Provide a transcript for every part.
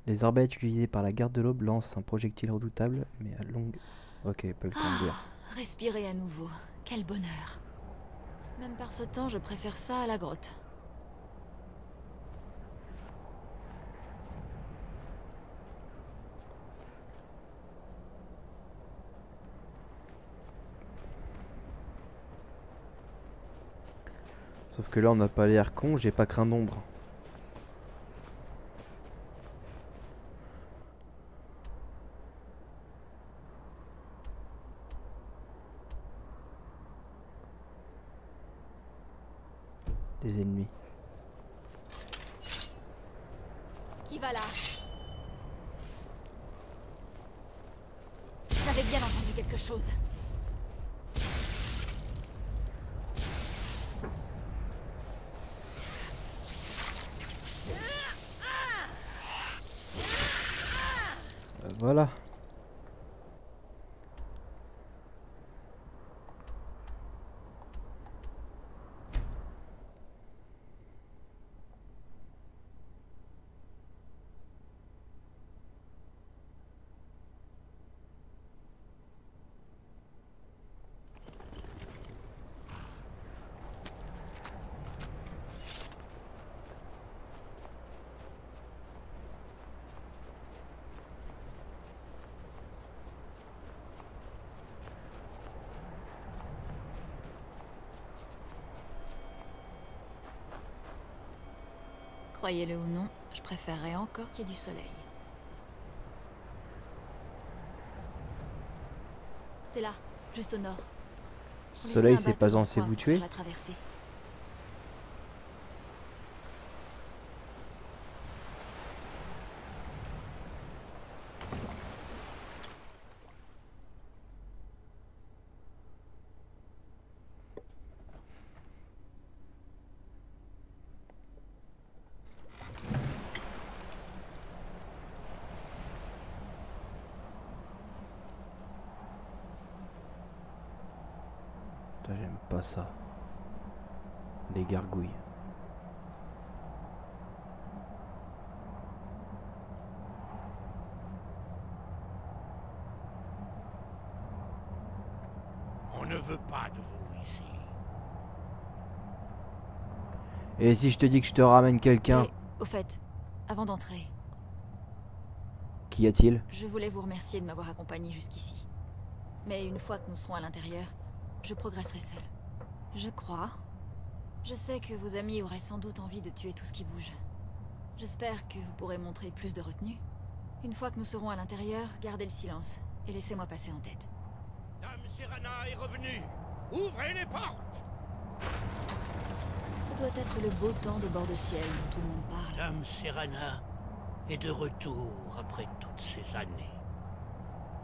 Les arbalètes utilisées par la garde de l'Aube lancent un projectile redoutable, mais à longue... Ok, pas eu le temps de dire. Respirer à nouveau. Quel bonheur. Même par ce temps, je préfère ça à la grotte. Sauf que là, on n'a pas l'air con, j'ai pas craint d'ombre. Des ennemis. Qui va là? J'avais bien entendu quelque chose. Voilà. Croyez-le ou non, je préférerais encore qu'il y ait du soleil. C'est là, juste au nord. Ce On soleil, essaie un c'est pas bateau, je censé crois, vous pour faire tuer? la traversée. Putain, j'aime pas ça. Des gargouilles. On ne veut pas de vous ici. Et si je te dis que je te ramène quelqu'un, Et, au fait, avant d'entrer, qu'y a-t-il? je voulais vous remercier de m'avoir accompagné jusqu'ici. Mais une fois que nous serons à l'intérieur, je progresserai seul. Je crois. Je sais que vos amis auraient sans doute envie de tuer tout ce qui bouge. J'espère que vous pourrez montrer plus de retenue. Une fois que nous serons à l'intérieur, gardez le silence et laissez-moi passer en tête. Dame Serana est revenue. Ouvrez les portes. Ça doit être le beau temps des bords de ciel dont tout le monde parle. Dame Serana est de retour après toutes ces années.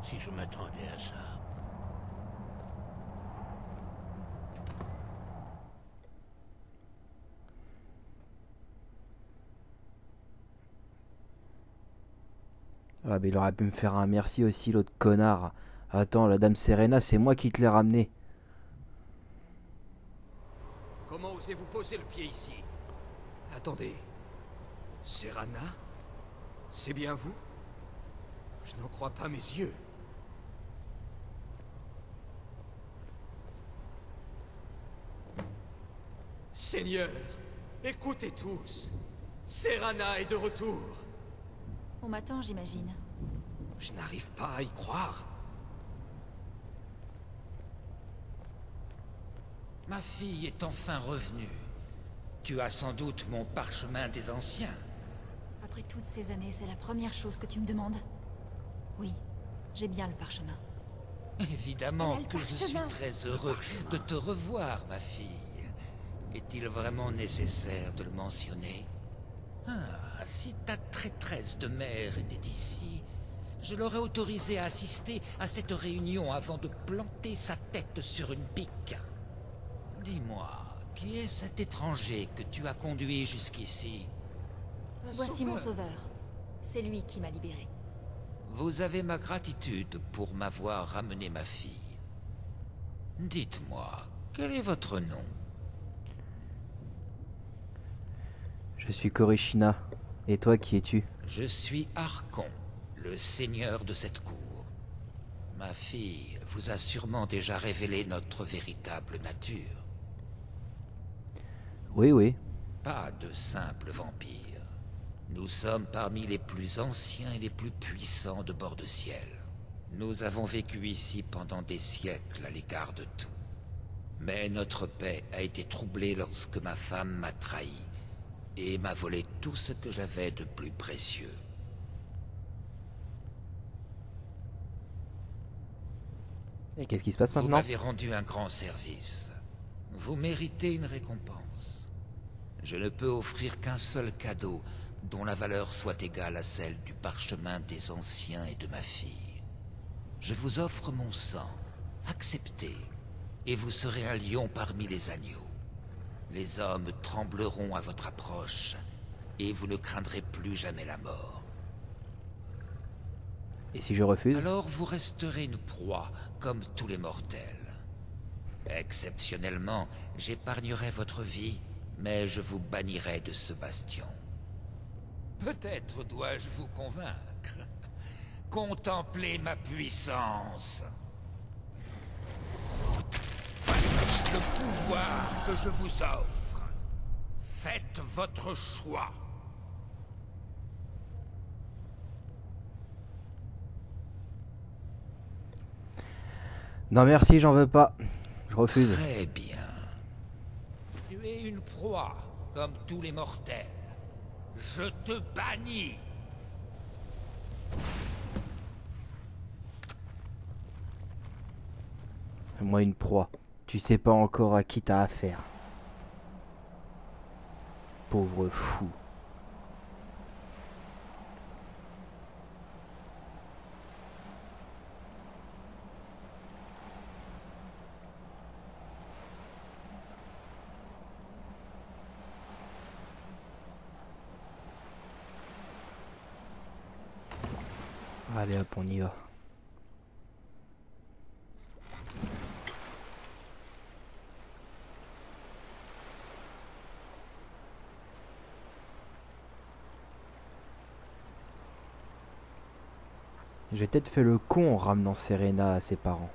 Si je m'attendais à ça. Ah, mais il aurait pu me faire un merci aussi, l'autre connard. Attends, la dame Serena, c'est moi qui te l'ai ramené. Comment osez-vous poser le pied ici? Attendez. Serana? C'est bien vous? Je n'en crois pas mes yeux. Seigneur, écoutez tous. Serana est de retour. On m'attend, j'imagine. Je n'arrive pas à y croire. Ma fille est enfin revenue. Tu as sans doute mon parchemin des anciens. Après toutes ces années, c'est la première chose que tu me demandes? Oui, j'ai bien le parchemin. Évidemment Elle a le que je suis parchemin. très heureux de te revoir, ma fille. Est-il vraiment nécessaire de le mentionner? Ah, si ta traîtresse de mère était ici, je l'aurais autorisée à assister à cette réunion avant de planter sa tête sur une pique. Dis-moi, qui est cet étranger que tu as conduit jusqu'ici? Voici mon sauveur. C'est lui qui m'a libéré. Vous avez ma gratitude pour m'avoir ramené ma fille. Dites-moi, quel est votre nom? Je suis Korishina. Et toi, qui es-tu? Je suis Archon, le seigneur de cette cour. Ma fille vous a sûrement déjà révélé notre véritable nature. Oui, oui. Pas de simples vampires. Nous sommes parmi les plus anciens et les plus puissants de bord de ciel. Nous avons vécu ici pendant des siècles à l'égard de tout. Mais notre paix a été troublée lorsque ma femme m'a trahi et m'a volé tout ce que j'avais de plus précieux. Et qu'est-ce qui se passe Vous maintenant? m'avez rendu un grand service. Vous méritez une récompense. Je ne peux offrir qu'un seul cadeau dont la valeur soit égale à celle du parchemin des anciens et de ma fille. Je vous offre mon sang. Acceptez, et vous serez un lion parmi les agneaux. Les hommes trembleront à votre approche, et vous ne craindrez plus jamais la mort. Et si je refuse? Alors vous resterez une proie, comme tous les mortels. Exceptionnellement, j'épargnerai votre vie, mais je vous bannirai de ce bastion. Peut-être dois-je vous convaincre. Contemplez ma puissance. Voici le pouvoir que je vous offre. Faites votre choix. Non merci, j'en veux pas. Je refuse. Très bien. Tu es une proie, comme tous les mortels. Je te bannis. Moi une proie. Tu sais pas encore à qui t'as affaire. Pauvre fou. Allez hop, on y va. J'ai peut-être fait le con en ramenant Serena à ses parents.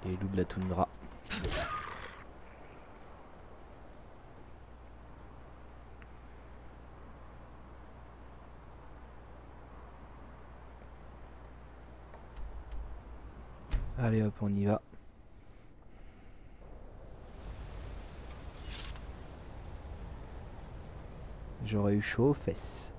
Les loups de la toundra. Allez hop, on y va. J'aurais eu chaud aux fesses.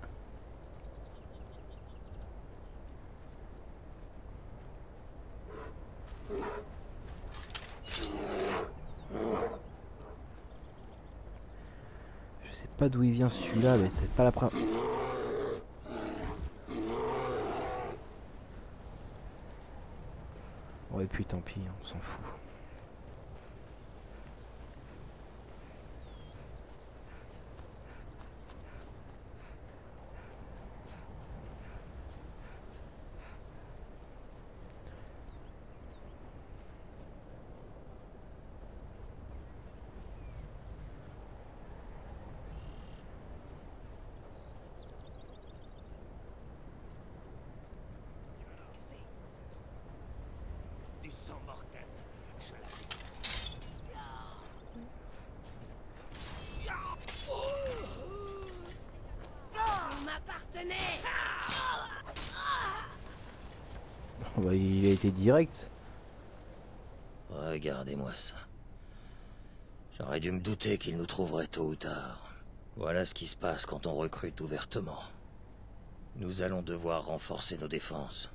Je sais pas d'où il vient celui-là, mais c'est pas la première. Oh et puis tant pis, hein, on s'en fout. Du sang mortel. Je l'avais senti. Il m'appartenait. Oh bah, il a été direct. Regardez-moi ça. J'aurais dû me douter qu'il nous trouverait tôt ou tard. Voilà ce qui se passe quand on recrute ouvertement. Nous allons devoir renforcer nos défenses.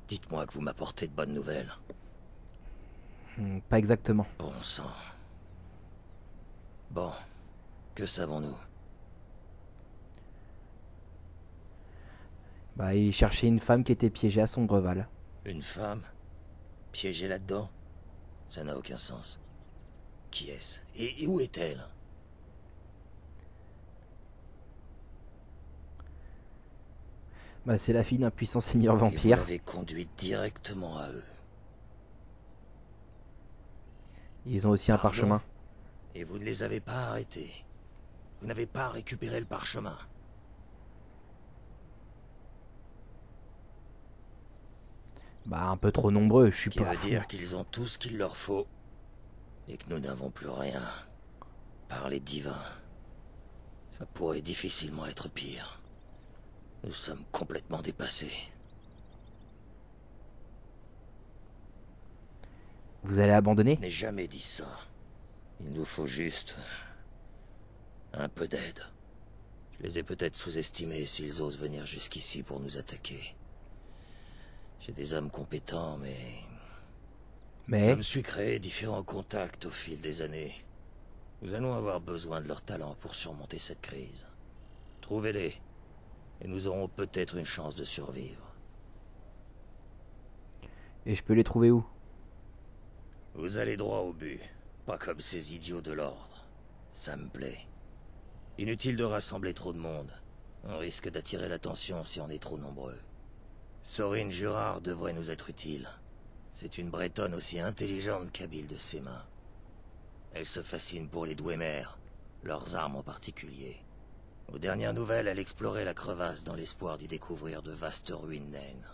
Dites-moi que vous m'apportez de bonnes nouvelles. Pas exactement. Bon sang. Bon, que savons-nous? Bah, il cherchait une femme qui était piégée à son breval. Une femme? Piégée là-dedans? Ça n'a aucun sens. Qui est-ce? Et où est-elle? Bah, c'est la fille d'un puissant seigneur Et vous vampire. l'avez conduite directement à eux. Ils ont aussi un Pardon? parchemin. Et vous ne les avez pas arrêtés. Vous n'avez pas récupéré le parchemin. Bah, un peu trop nombreux, je suis Ce qui pas veut fou. dire qu'ils ont tout ce qu'il leur faut. Et que nous n'avons plus rien. Par les divins. Ça pourrait difficilement être pire. Nous sommes complètement dépassés. Vous allez abandonner? Je n'ai jamais dit ça. Il nous faut juste... un peu d'aide. Je les ai peut-être sous-estimés s'ils osent venir jusqu'ici pour nous attaquer. J'ai des hommes compétents, mais... Je Mais... me suis créé différents contacts au fil des années. Nous allons avoir besoin de leur talent pour surmonter cette crise. Trouvez-les, et nous aurons peut-être une chance de survivre. Et je peux les trouver où? Vous allez droit au but, pas comme ces idiots de l'ordre. Ça me plaît. Inutile de rassembler trop de monde. On risque d'attirer l'attention si on est trop nombreux. Sorine Jurard devrait nous être utile. C'est une bretonne aussi intelligente qu'habile de ses mains. Elle se fascine pour les Dwemer, leurs armes en particulier. Aux dernières nouvelles, elle explorait la crevasse dans l'espoir d'y découvrir de vastes ruines naines.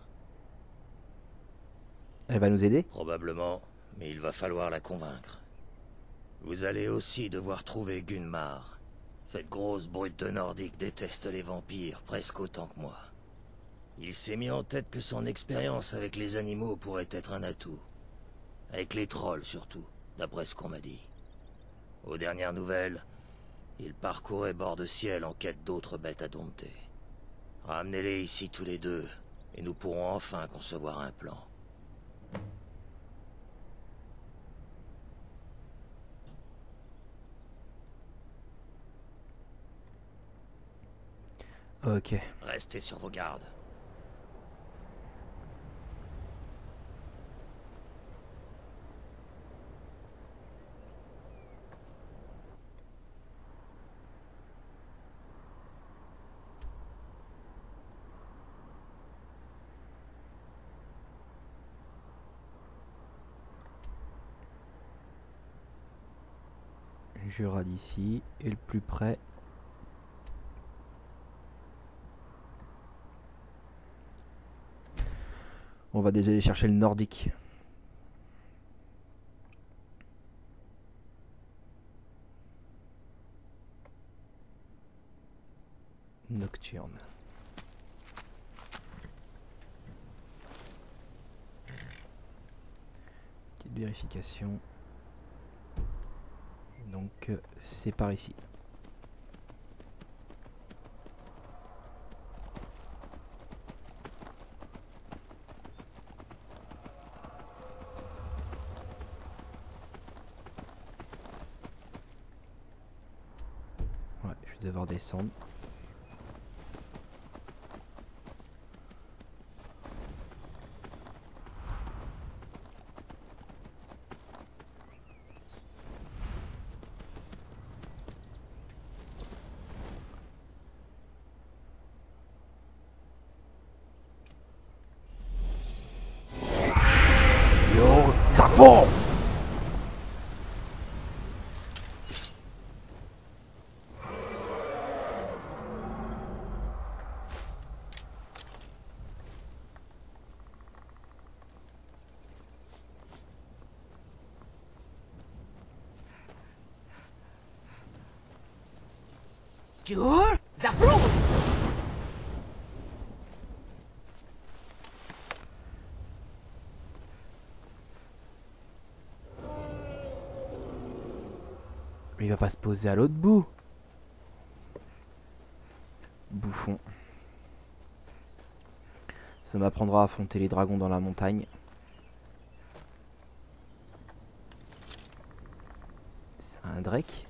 Elle va nous aider? Probablement, mais il va falloir la convaincre. Vous allez aussi devoir trouver Gunmar. Cette grosse brute de Nordique déteste les vampires presque autant que moi. Il s'est mis en tête que son expérience avec les animaux pourrait être un atout. Avec les trolls surtout, d'après ce qu'on m'a dit. Aux dernières nouvelles, il parcourait bord de ciel en quête d'autres bêtes à dompter. Ramenez-les ici tous les deux, et nous pourrons enfin concevoir un plan. Ok. Restez sur vos gardes. Jura d'ici. Et le plus près. On va déjà aller chercher le nordique. Nocturne. Petite vérification. Donc c'est par ici. Ouais, je vais devoir descendre. Yo, ça fonce! Jur, Zafrul! Il va pas se poser à l'autre bout. Bouffon. Ça m'apprendra à affronter les dragons dans la montagne. C'est un Drake.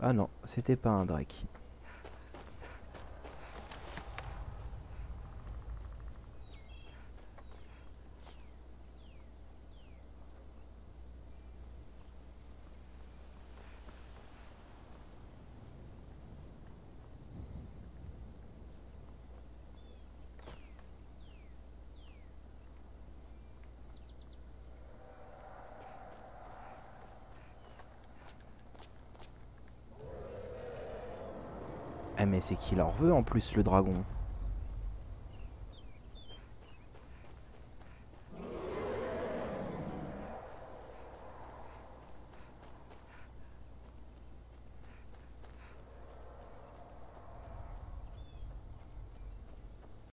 Ah non, c'était pas un Drake. Ah mais c'est qu'il leur veut en plus le dragon.